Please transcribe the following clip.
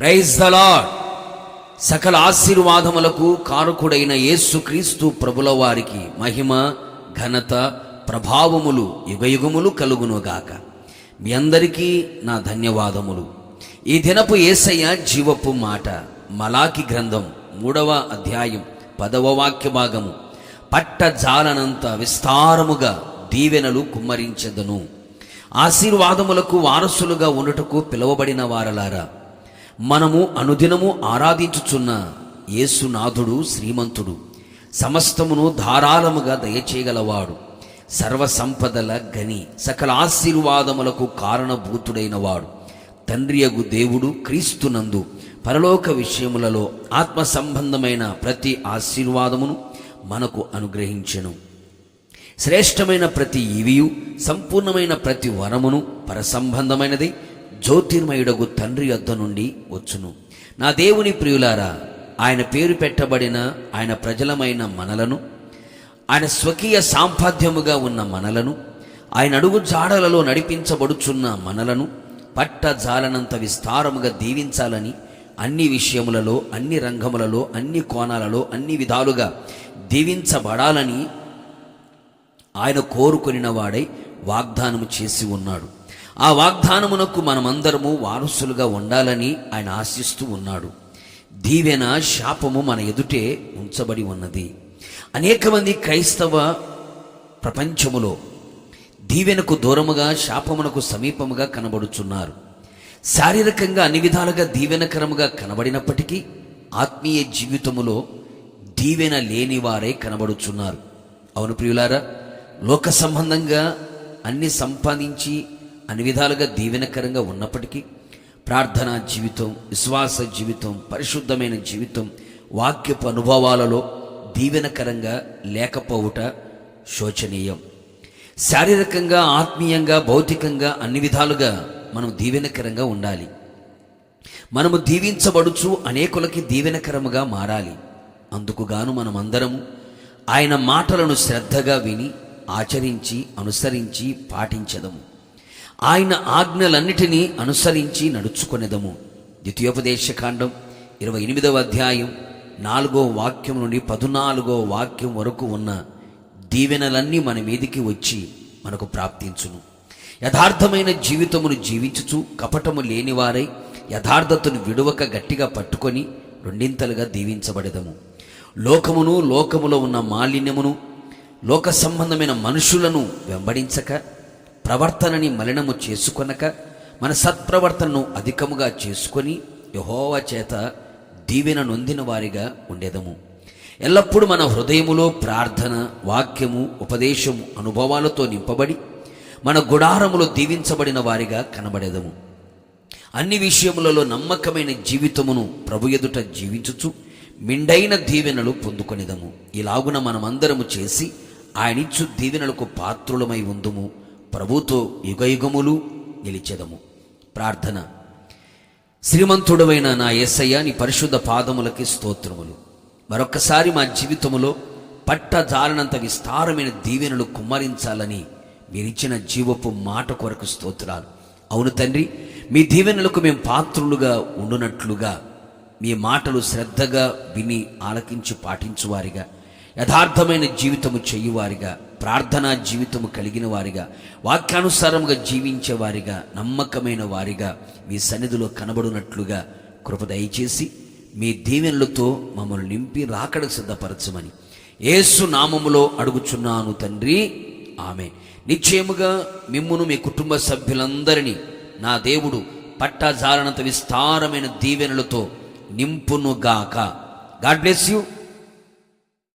Praise the lord. సకల ఆశీర్వాదములకు కారకుడైన యేసుక్రీస్తు ప్రభుల వారికి మహిమ, ఘనత, ప్రభావములు యుగయుగములు కలుగునుగాక. మీ అందరికీ నా ధన్యవాదములు. ఈ దినపు యేసయ్య జీవపు మాట మలాకి గ్రంథం 3వ అధ్యాయం 10వ వాక్య భాగము. పట్టజాలనంత విస్తారముగా దీవెనలు కుమ్మరించెదను. ఆశీర్వాదములకు వారసులుగా ఉండుటకు పిలువబడిన వారలారా, మనము అనుదినము ఆరాధించుచున్న యేసునాథుడు శ్రీమంతుడు, సమస్తమును ధారాళముగా దయచేయగలవాడు, సర్వసంపదల గని, సకల ఆశీర్వాదములకు కారణభూతుడైన వాడు, తండ్రియగు దేవుడు క్రీస్తునందు పరలోక విషయములలో ఆత్మ సంబంధమైన ప్రతి ఆశీర్వాదమును మనకు అనుగ్రహించెను. శ్రేష్టమైన ప్రతి ఈవియు, సంపూర్ణమైన ప్రతి వరమును పరసంబంధమైనది జ్యోతిర్మయుడగు తండ్రి యొద్ద నుండి వచ్చును. నా దేవుని ప్రియులారా, ఆయన పేరు పెట్టబడిన ఆయన ప్రజలమైన మనలను, ఆయన స్వకీయ సాంపాద్యముగా ఉన్న మనలను, ఆయన అడుగు జాడలలో నడిపించబడుచున్న మనలను పట్టజాలనంత విస్తారముగా దీవించాలని, అన్ని విషయములలో, అన్ని రంగములలో, అన్ని కోణాలలో, అన్ని విధాలుగా దీవించబడాలని ఆయన కోరుకొనిన వాడై వాగ్దానము చేసి ఉన్నాడు. ఆ వాగ్దానమునకు మనమందరము వారసులుగా ఉండాలని ఆయన ఆశిస్తూ ఉన్నాడు. దీవెన, శాపము మన ఎదుటే ఉంచబడి ఉన్నది. అనేక మంది క్రైస్తవ ప్రపంచములో దీవెనకు దూరముగా, శాపమునకు సమీపముగా కనబడుచున్నారు. శారీరకంగా అన్ని విధాలుగా దీవెనకరముగా కనబడినప్పటికీ ఆత్మీయ జీవితములో దీవెన లేని వారే కనబడుచున్నారు. అవును ప్రియులారా, లోక సంబంధంగా అన్ని సంపాదించి అన్ని విధాలుగా దీవెనకరంగా ఉన్నప్పటికీ ప్రార్థనా జీవితం, విశ్వాస జీవితం, పరిశుద్ధమైన జీవితం, వాక్యపు అనుభవాలలో దీవెనకరంగా లేకపోవుట శోచనీయం. శారీరకంగా, ఆత్మీయంగా, భౌతికంగా అన్ని విధాలుగా మనం దీవెనకరంగా ఉండాలి. మనము దీవించబడుచు అనేకులకి దీవెనకరముగా మారాలి. అందుకుగాను మనమందరము ఆయన మాటలను శ్రద్ధగా విని ఆచరించి, అనుసరించి పాటించెదము. ఆయన ఆజ్ఞలన్నిటినీ అనుసరించి నడుచుకొనేదము. ద్వితీయోపదేశకాండం 28వ అధ్యాయం 4వ వాక్యం నుండి 14వ వాక్యం వరకు ఉన్న దీవెనలన్నీ మన మీదికి వచ్చి మనకు ప్రాప్తించును. యథార్థమైన జీవితమును జీవించుచు కపటము లేనివారై యథార్థతను విడువక గట్టిగా పట్టుకొని రెండింతలుగా దీవించబడెదము. లోకమును, లోకములో ఉన్న మాలిన్యమును, లోక సంబంధమైన మనుషులను వెంబడించక, ప్రవర్తనని మలినము చేసుకొనక, మన సత్ప్రవర్తనను అధికముగా చేసుకొని యెహోవా చేత దీవెన నొందిన వారిగా ఉండేదము. ఎల్లప్పుడూ మన హృదయములో ప్రార్థన, వాక్యము, ఉపదేశము, అనుభవాలతో నింపబడి మన గుడారములో దీవించబడిన వారిగా కనబడేదము. అన్ని విషయములలో నమ్మకమైన జీవితమును ప్రభు ఎదుట జీవించుచు మిండైన దీవెనలు పొందుకొనిదము. ఇలాగున మనమందరము చేసి ఆయనిచ్చు దీవెనలకు పాత్రులమై ఉందుము. ప్రభుతో యుగయుగములు నిలిచెదము. ప్రార్థన. శ్రీమంతుడవైన నా యేసయ్య, నీ పరిశుద్ధ పాదములకి స్తోత్రములు. మరొక్కసారి మా జీవితములో పట్టజాలనంత విస్తారమైన దీవెనలు కుమ్మరించాలని మీరిచ్చిన జీవపు మాట కొరకు స్తోత్రాలు. అవును తండ్రి, మీ దీవెనలకు మేము పాత్రులుగా ఉండునట్లుగా మీ మాటలు శ్రద్ధగా విని ఆలకించి పాటించువారిగా, యథార్థమైన జీవితము చేయువారిగా, ప్రార్థనా జీవితము కలిగిన వారిగా, వాక్యానుసారముగా జీవించేవారిగా, నమ్మకమైన వారిగా మీ సన్నిధిలో కనబడునట్లుగా కృప దయచేసి మీ దీవెనలతో మమ్మల్ని నింపి రాకడకు సిద్ధపరచమని యేసు నామములో అడుగుచున్నాను తండ్రి, ఆమేన్. నిశ్చయముగా మిమ్మును, మీ కుటుంబ సభ్యులందరినీ నా దేవుడు పట్టజాలనంత విస్తారమైన దీవెనలతో నింపునుగాక. God bless you.